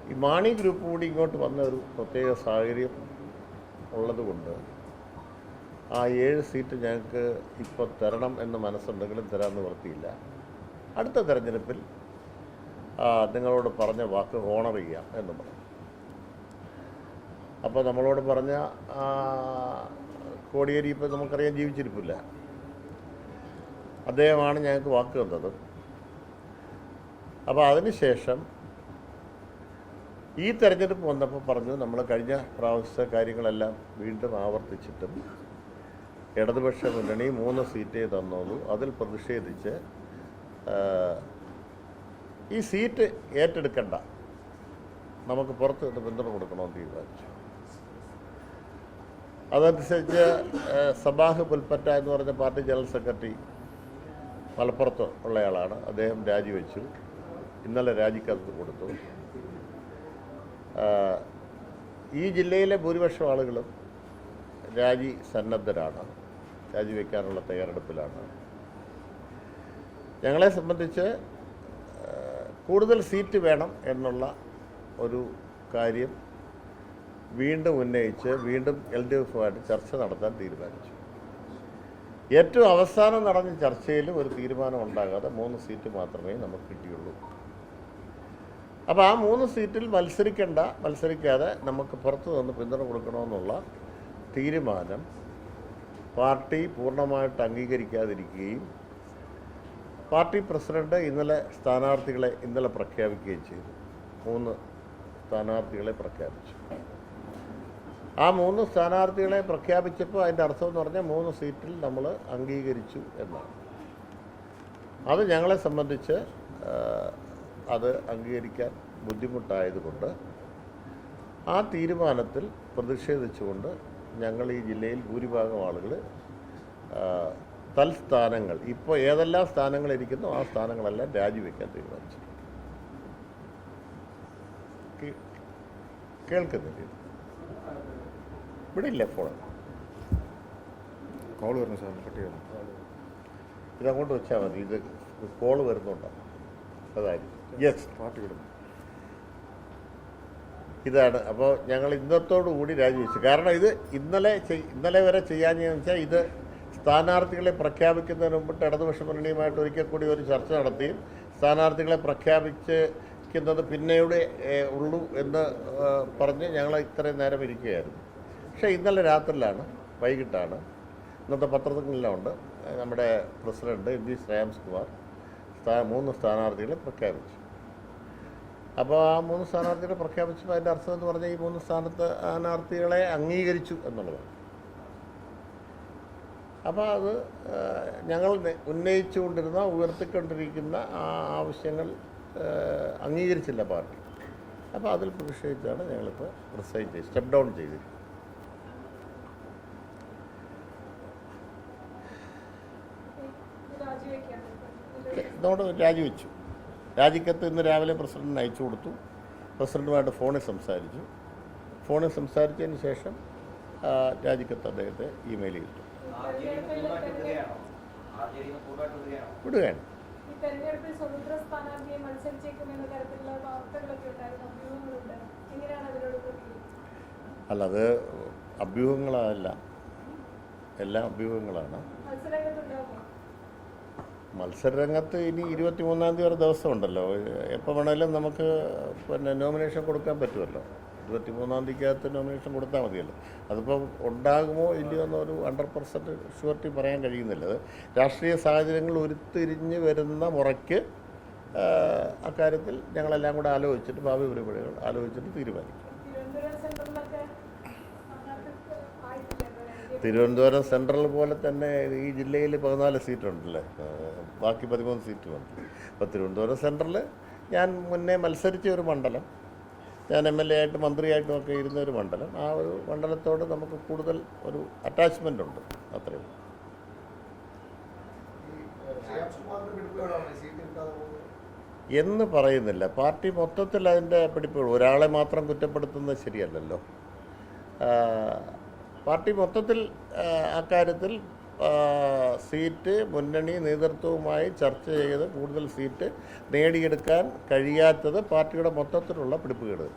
ഈ മാണി ഗ്രൂപ്പ് കൂടി ഇങ്ങോട്ട് വന്ന ഒരു പ്രത്യേക സാഹചര്യം ഉള്ളതുകൊണ്ട് ആ 7 സീറ്റ് ഞങ്ങൾക്ക് ഇപ്പോൾ തരണം എന്ന് മനസ്സുണ്ടെങ്കിലും തരാൻ നിവൃത്തിയില്ല. അടുത്ത തെരഞ്ഞെടുപ്പിൽ നിങ്ങളോട് പറഞ്ഞ വാക്ക് ഓണർ ചെയ്യാം എന്ന് പറഞ്ഞു. അപ്പോൾ നമ്മളോട് പറഞ്ഞ കോടിയേരി ഇപ്പോൾ നമുക്കറിയാൻ ജീവിച്ചിരിപ്പില്ല. അദ്ദേഹമാണ് ഞങ്ങൾക്ക് വാക്ക് തന്നത്. അപ്പോൾ അതിനുശേഷം ഈ തെരഞ്ഞെടുപ്പ് വന്നപ്പോൾ പറഞ്ഞു നമ്മൾ കഴിഞ്ഞ പ്രാവശ്യത്തെ കാര്യങ്ങളെല്ലാം വീണ്ടും ആവർത്തിച്ചിട്ടും ഇടതുപക്ഷ മുന്നണി 3 സീറ്റേ തന്നുള്ളൂ. അതിൽ പ്രതിഷേധിച്ച് ഈ സീറ്റ് ഏറ്റെടുക്കണ്ട, നമുക്ക് പുറത്ത് നിന്ന് പിന്തുണ കൊടുക്കണമെന്ന് തീരുമാനിച്ചു. അതനുസരിച്ച് സബാഹ് പുൽപ്പറ്റ എന്ന് പറഞ്ഞ പാർട്ടി ജനറൽ സെക്രട്ടറി മലപ്പുറത്ത് ഉള്ളയാളാണ്. അദ്ദേഹം രാജിവെച്ചു. ഇന്നലെ രാജിക്കത്ത് കൊടുത്തു. ഈ ജില്ലയിലെ ഭൂരിപക്ഷം ആളുകളും രാജി സന്നദ്ധരാണ്, രാജിവെക്കാനുള്ള തയ്യാറെടുപ്പിലാണ്. ഞങ്ങളെ സംബന്ധിച്ച് കൂടുതൽ സീറ്റ് വേണം എന്നുള്ള ഒരു കാര്യം വീണ്ടും ഉന്നയിച്ച് വീണ്ടും LDF-ആയിട്ട് ചർച്ച നടത്താൻ തീരുമാനിച്ചു. ഏറ്റവും അവസാനം നടന്ന ചർച്ചയിൽ ഒരു തീരുമാനം ഉണ്ടാകാതെ 3 സീറ്റ് മാത്രമേ നമുക്ക് കിട്ടിയുള്ളൂ. അപ്പോൾ ആ 3 സീറ്റിൽ മത്സരിക്കാതെ നമുക്ക് പുറത്തു നിന്ന് പിന്തുണ കൊടുക്കണമെന്നുള്ള തീരുമാനം പാർട്ടി പൂർണ്ണമായിട്ട് അംഗീകരിക്കാതിരിക്കുകയും പാർട്ടി പ്രസിഡന്റ് സ്ഥാനാർത്ഥികളെ ഇന്നലെ പ്രഖ്യാപിക്കുകയും ചെയ്തു. 3 സ്ഥാനാർത്ഥികളെ പ്രഖ്യാപിച്ചു. ആ 3 സ്ഥാനാർത്ഥികളെ പ്രഖ്യാപിച്ചപ്പോൾ അതിൻ്റെ അർത്ഥം എന്ന് പറഞ്ഞാൽ 3 സീറ്റിൽ നമ്മൾ അംഗീകരിച്ചു എന്നാണ്. അത് ഞങ്ങളെ സംബന്ധിച്ച് അത് അംഗീകരിക്കാൻ ബുദ്ധിമുട്ടായതുകൊണ്ട് ആ തീരുമാനത്തിൽ പ്രതിഷേധിച്ചുകൊണ്ട് ഞങ്ങൾ ഈ ജില്ലയിൽ ഭൂരിഭാഗം ആളുകൾ തൽസ്ഥാനങ്ങൾ ഇപ്പോൾ ഏതെല്ലാം സ്ഥാനങ്ങൾ ഇരിക്കുന്നോ ആ സ്ഥാനങ്ങളെല്ലാം രാജിവെക്കാൻ തീരുമാനിച്ചു. കേൾക്കുന്നില്ല? ഇവിടെ ഇല്ല ഫോൺ. കോൾ വരുന്നു സാർ, കട്ട് ചെയ്യണം. ഇതങ്ങോട്ട് വെച്ചാൽ മതി. ഇത് കോള് വരുന്നുണ്ടോ? അതായിരിക്കും. യെസ്, പാർട്ടി വിടുന്നു. ഇതാണ്. അപ്പോൾ ഞങ്ങൾ ഇന്നത്തോടു കൂടി രാജിവെച്ചു. കാരണം ഇത് ഇന്നലെ വരെ ചെയ്യാഞ്ഞെന്ന് വെച്ചാൽ ഇത് സ്ഥാനാർത്ഥികളെ പ്രഖ്യാപിക്കുന്നതിന് മുമ്പിട്ട് ഇടതുപക്ഷ മുന്നണിയുമായിട്ട് ഒരിക്കൽ കൂടി ഒരു ചർച്ച നടത്തിയും സ്ഥാനാർത്ഥികളെ പ്രഖ്യാപിക്കുന്നത് പിന്നെയുടെ ഉള്ളൂ എന്ന് പറഞ്ഞ് ഞങ്ങൾ ഇത്രയും നേരം ഇരിക്കുകയായിരുന്നു. പക്ഷേ ഇന്നലെ രാത്രിയിലാണ്, വൈകിട്ടാണ്, ഇന്നത്തെ പത്രങ്ങളിലെല്ലാം ഉണ്ട്, നമ്മുടെ പ്രസിഡന്റ് MV ശ്രേയാംസ് കുമാർ 3 സ്ഥാനാർത്ഥികളെ പ്രഖ്യാപിച്ചു. അപ്പോൾ ആ 3 സ്ഥാനാർത്ഥികളെ പ്രഖ്യാപിച്ചപ്പോൾ അതിൻ്റെ അർത്ഥം എന്ന് പറഞ്ഞാൽ ഈ 3 സ്ഥാനാർത്ഥികളെ അംഗീകരിച്ചു എന്നുള്ളതാണ്. അപ്പോൾ അത് ഞങ്ങൾ ഉയർത്തിക്കൊണ്ടിരിക്കുന്ന ആ ആവശ്യങ്ങൾ അംഗീകരിച്ചില്ല പാർട്ടി. അപ്പോൾ അതിൽ പ്രതിഷേധിച്ചാണ് ഞങ്ങളിപ്പോൾ റിസൈൻ ചെയ്ത് സ്റ്റെപ്പ് ഡൗൺ ചെയ്തിരിക്കുന്നത്. ഇതോടെ രാജിവെച്ചു. രാജിക്കത്ത് ഇന്ന് രാവിലെ പ്രസിഡന്റിന് അയച്ചു കൊടുത്തു. പ്രസിഡന്റുമായിട്ട് ഫോണിൽ സംസാരിച്ചതിന് ശേഷം രാജിക്കത്ത് അദ്ദേഹത്തെ ഇമെയിൽ ചെയ്തു വിടുകയാണ്. അല്ല, അത് അഭ്യൂഹങ്ങളല്ല, എല്ലാം അഭ്യൂഹങ്ങളാണ്. മത്സരരംഗത്ത് ഇനി 23-ാം തീയതി വരെ ദിവസമുണ്ടല്ലോ. എപ്പോൾ വേണമെങ്കിലും നമുക്ക് നോമിനേഷൻ കൊടുക്കാൻ പറ്റുമല്ലോ. 23-ാം തീയതിക്കകത്ത് നോമിനേഷൻ കൊടുത്താൽ മതിയല്ലോ. അതിപ്പോൾ ഉണ്ടാകുമോ ഇല്ലയോ എന്നൊരു 100% ഷുവർട്ടി പറയാൻ കഴിയുന്നില്ല. അത് രാഷ്ട്രീയ സാഹചര്യങ്ങൾ ഉരുത്തിരിഞ്ഞ് വരുന്ന മുറയ്ക്ക് അക്കാര്യത്തിൽ ഞങ്ങളെല്ലാം കൂടെ ആലോചിച്ചിട്ട് ഭാവി പരിപാടികൾ ആലോചിച്ചിട്ട് തീരുമാനിക്കും. തിരുവനന്തപുരം സെൻട്രൽ പോലെ തന്നെ ഈ ജില്ലയിൽ 14 സീറ്റുണ്ടല്ലേ, ബാക്കി 13 സീറ്റുമുണ്ട്. അപ്പോൾ തിരുവനന്തപുരം സെൻട്രൽ ഞാൻ മുന്നേ മത്സരിച്ച ഒരു മണ്ഡലം, ഞാൻ MLA ആയിട്ടും മന്ത്രിയായിട്ടും ഒക്കെ ഇരുന്ന ഒരു മണ്ഡലം. ആ ഒരു മണ്ഡലത്തോട് നമുക്ക് കൂടുതൽ ഒരു അറ്റാച്ച്മെൻ്റ് ഉണ്ട്, അത്രയും. എന്ന് പറയുന്നില്ല. പാർട്ടി മൊത്തത്തിൽ അതിൻ്റെ പിടിപ്പുകൾ, ഒരാളെ മാത്രം കുറ്റപ്പെടുത്തുന്നത് ശരിയല്ലല്ലോ. പാർട്ടി മൊത്തത്തിൽ അക്കാര്യത്തിൽ സീറ്റ് മുന്നണി നേതൃത്വവുമായി ചർച്ച ചെയ്ത് കൂടുതൽ സീറ്റ് നേടിയെടുക്കാൻ കഴിയാത്തത് പാർട്ടിയുടെ മൊത്തത്തിലുള്ള പിടിപ്പുകേട്.